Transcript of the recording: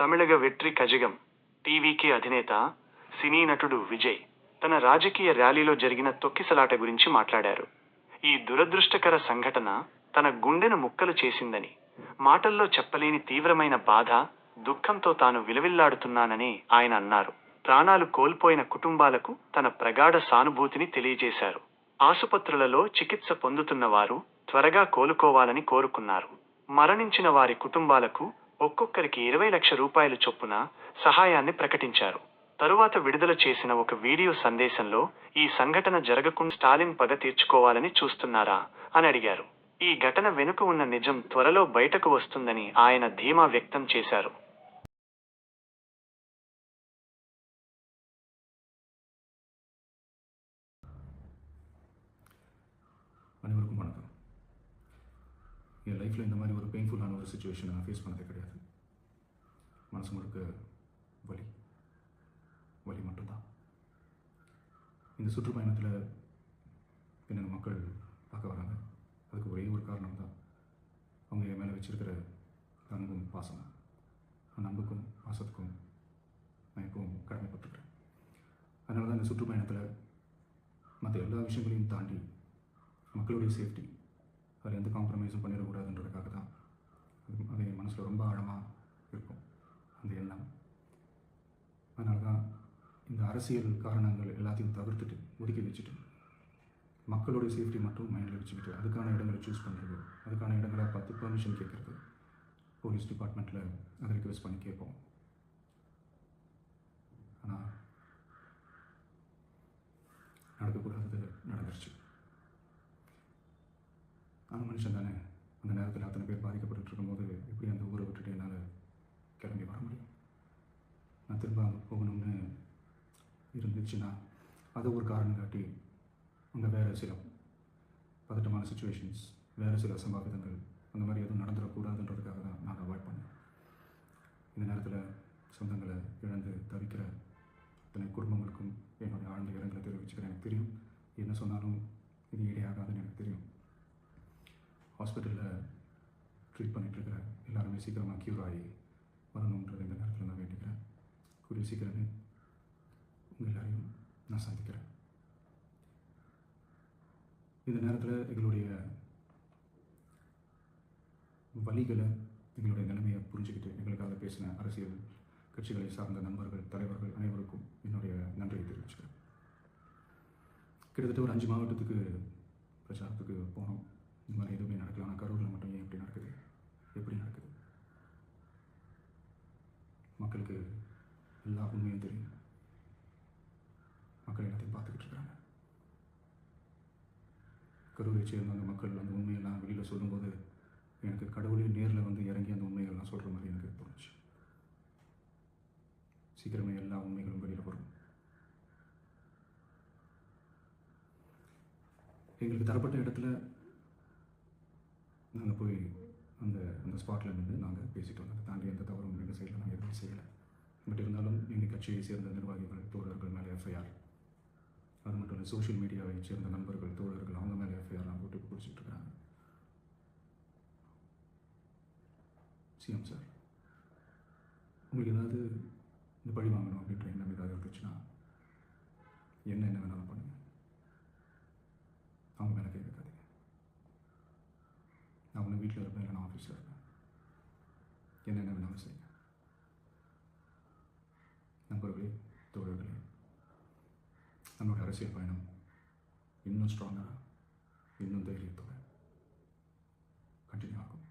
తమిళగ వెట్రి కజగం టీవీకి అధినేత సినీ నటుడు విజయ్ తన రాజకీయ ర్యాలీలో జరిగిన తొక్కిసలాట గురించి మాట్లాడారు. ఈ దురదృష్టకర సంఘటన తన గుండెను ముక్కలు చేసిందని, మాటల్లో చెప్పలేని తీవ్రమైన బాధ, దుఃఖంతో తాను విలవిల్లాడుతున్నానని ఆయన అన్నారు. ప్రాణాలు కోల్పోయిన కుటుంబాలకు తన ప్రగాఢ సానుభూతిని తెలియజేశారు. ఆసుపత్రులలో చికిత్స పొందుతున్న వారు త్వరగా కోలుకోవాలని కోరుకున్నారు. మరణించిన వారి కుటుంబాలకు ఒక్కొక్కరికి 20 లక్షల రూపాయలు చొప్పున సహాయాన్ని ప్రకటించారు. తరువాత విడుదల చేసిన ఒక వీడియో సందేశంలో ఈ సంఘటన జరగకుండా స్టాలిన్ పగ తీర్చుకోవాలని చూస్తున్నారా అని అడిగారు. ఈ ఘటన వెనుక ఉన్న నిజం త్వరలో బయటకు వస్తుందని ఆయన ధీమా వ్యక్తం చేశారు. அனைவருக்கும் வணக்கம். என் லைஃப்பில் இந்த மாதிரி ஒரு பெயின்ஃபுல்லான ஒரு சுச்சுவேஷனை நான் ஃபேஸ் பண்ணதே கிடையாது. மனசு முழுக்க வலி வலி மட்டும்தான். இந்த சுற்றுப்பயணத்தில் என்னென்ன மக்கள் பார்க்க வராங்க, அதுக்கு ஒரே ஒரு காரணம் தான், அவங்க என் மேலே வச்சுருக்கிற அன்பும் பாசம். அந்த அன்புக்கும் பாசத்துக்கும் நான் எப்பவும் கடமைப்பட்டுருக்கிறேன். அதனால தான் இந்த சுற்றுப்பயணத்தில் மற்ற எல்லா விஷயங்களையும் தாண்டி மக்களுடைய சேஃப்டி, அதில் எந்த காம்ப்ரமைஸும் பண்ணிடக்கூடாதுன்றதுக்காக தான் அது என் மனசில் ரொம்ப ஆழமாக இருக்கும் அந்த எண்ணம். அதனால தான் இந்த அரசியல் காரணங்கள் எல்லாத்தையும் தவிர்த்துட்டு ஒதுக்கி வச்சுட்டு மக்களுடைய சேஃப்டி மட்டும் மைண்டில் வச்சுக்கிட்டு அதுக்கான இடங்களை சூஸ் பண்ணுறது, அதுக்கான இடங்களை பார்த்து பெர்மிஷன் கேட்குறது, போலீஸ் டிபார்ட்மெண்ட்டில் அதை ரிக்வெஸ்ட் பண்ணி கேட்போம். ஆனால் நடக்கக்கூடாதது நடந்துருச்சு. நான் மனுஷன் தானே. அந்த நேரத்தில் அத்தனை பேர் பாதிக்கப்பட்டு இருக்கும்போது எப்படி அந்த ஊரை விட்டுட்டு என்னால் கிளம்பி வர முடியும்? நான் திரும்ப அங்கே போகணும்னு இருந்துச்சுன்னா அதை ஒரு காரணம் காட்டி அங்கே வேறு சில பதட்டமான சுச்சுவேஷன்ஸ், வேறு சில சம்பாவிதங்கள் அந்த மாதிரி எதுவும் நடந்துடக்கூடாதுன்றதுக்காக தான் நான் அவாய்ட் பண்ணேன். இந்த நேரத்தில் சொந்தங்களை இழந்து தவிக்கிற அத்தனை குடும்பங்களுக்கும் என்னுடைய ஆழ்ந்த இரங்கலை தெரிவிச்சுக்கிறேன். எனக்கு தெரியும் என்ன சொன்னாலும் இது ஈடையாகாதுன்னு எனக்கு தெரியும். ஹாஸ்பிட்டலில் ட்ரீட் பண்ணிகிட்ருக்கிற எல்லாருமே சீக்கிரமாக க்யூர் ஆகி வரணுன்றது இந்த நேரத்தில் நான் வேண்டிக்கிறேன். கூடிய சீக்கிரமே உங்கள் எல்லாரையும் நான் சந்திக்கிறேன். இந்த நேரத்தில் எங்களுடைய வழிகளை, எங்களுடைய நிலைமையை புரிஞ்சுக்கிட்டு எங்களுக்காக பேசின அரசியல் கட்சிகளை சார்ந்த நண்பர்கள், தலைவர்கள் அனைவருக்கும் என்னுடைய நன்றியை தெரிவிச்சுக்கிறேன். கிட்டத்தட்ட ஒரு 5 மாவட்டத்துக்கு பிரச்சாரத்துக்கு போனோம். இந்த மாதிரி எதுவுமே நடக்கலாம். ஆனால் கரூரில் மட்டும் ஏன் எப்படி நடக்குது? எப்படி நடக்குது? மக்களுக்கு எல்லா உண்மையும் தெரியும். மக்கள் எல்லாத்தையும் பார்த்துக்கிட்டு இருக்கிறாங்க. கரூரை சேர்ந்த அந்த மக்கள் அந்த உண்மையெல்லாம் வெளியில் சொல்லும்போது எனக்கு கடவுளே நேரில் வந்து இறங்கி அந்த உண்மைகள்லாம் சொல்கிற மாதிரி எனக்கு தோணுச்சு. சீக்கிரமே எல்லா உண்மைகளும் வெளியில் வரும். எங்களுக்கு தரப்பட்ட இடத்துல நாங்கள் போய் அந்த ஸ்பாட்டில் நின்று நாங்கள் பேசிட்டு வந்தோம். அதை தாண்டி எந்த தவறும் எங்கள் சைடில் நாங்கள் எதுவும் செய்யலை. பட் இருந்தாலும் எங்கள் கட்சியை சேர்ந்த நிர்வாகிகள், தோழர்கள் மேலே எஃப்ஐஆர், அது மட்டும் இல்லை சோஷியல் மீடியாவை சேர்ந்த நண்பர்கள், தோழர்கள் அவங்க மேலே எஃப்ஐஆர்லாம் போட்டு பிடிச்சிட்ருக்குறாங்க. சிஎம் சார், உங்களுக்கு ஏதாவது இந்த பழி வாங்கணும் அப்படின்ற எண்ணம் ஏதாவது இருந்துச்சுன்னா என்ன வேணாலும் பண்ணுங்கள். அவங்க மேலே கேட்காதீங்க. நான் ஒன்று வீட்டில் இருப்பேன், இல்லை நான் ஆஃபீஸில் இருப்பேன். என்னென்ன வேணாலும் செய்யுங்க. நண்பர்களே, தோழர்களே, நம்மளோட அரசியல் பயணம் இன்னும் ஸ்ட்ராங்காக, இன்னும் தைரியத்தோட கண்டினியூ ஆகும்.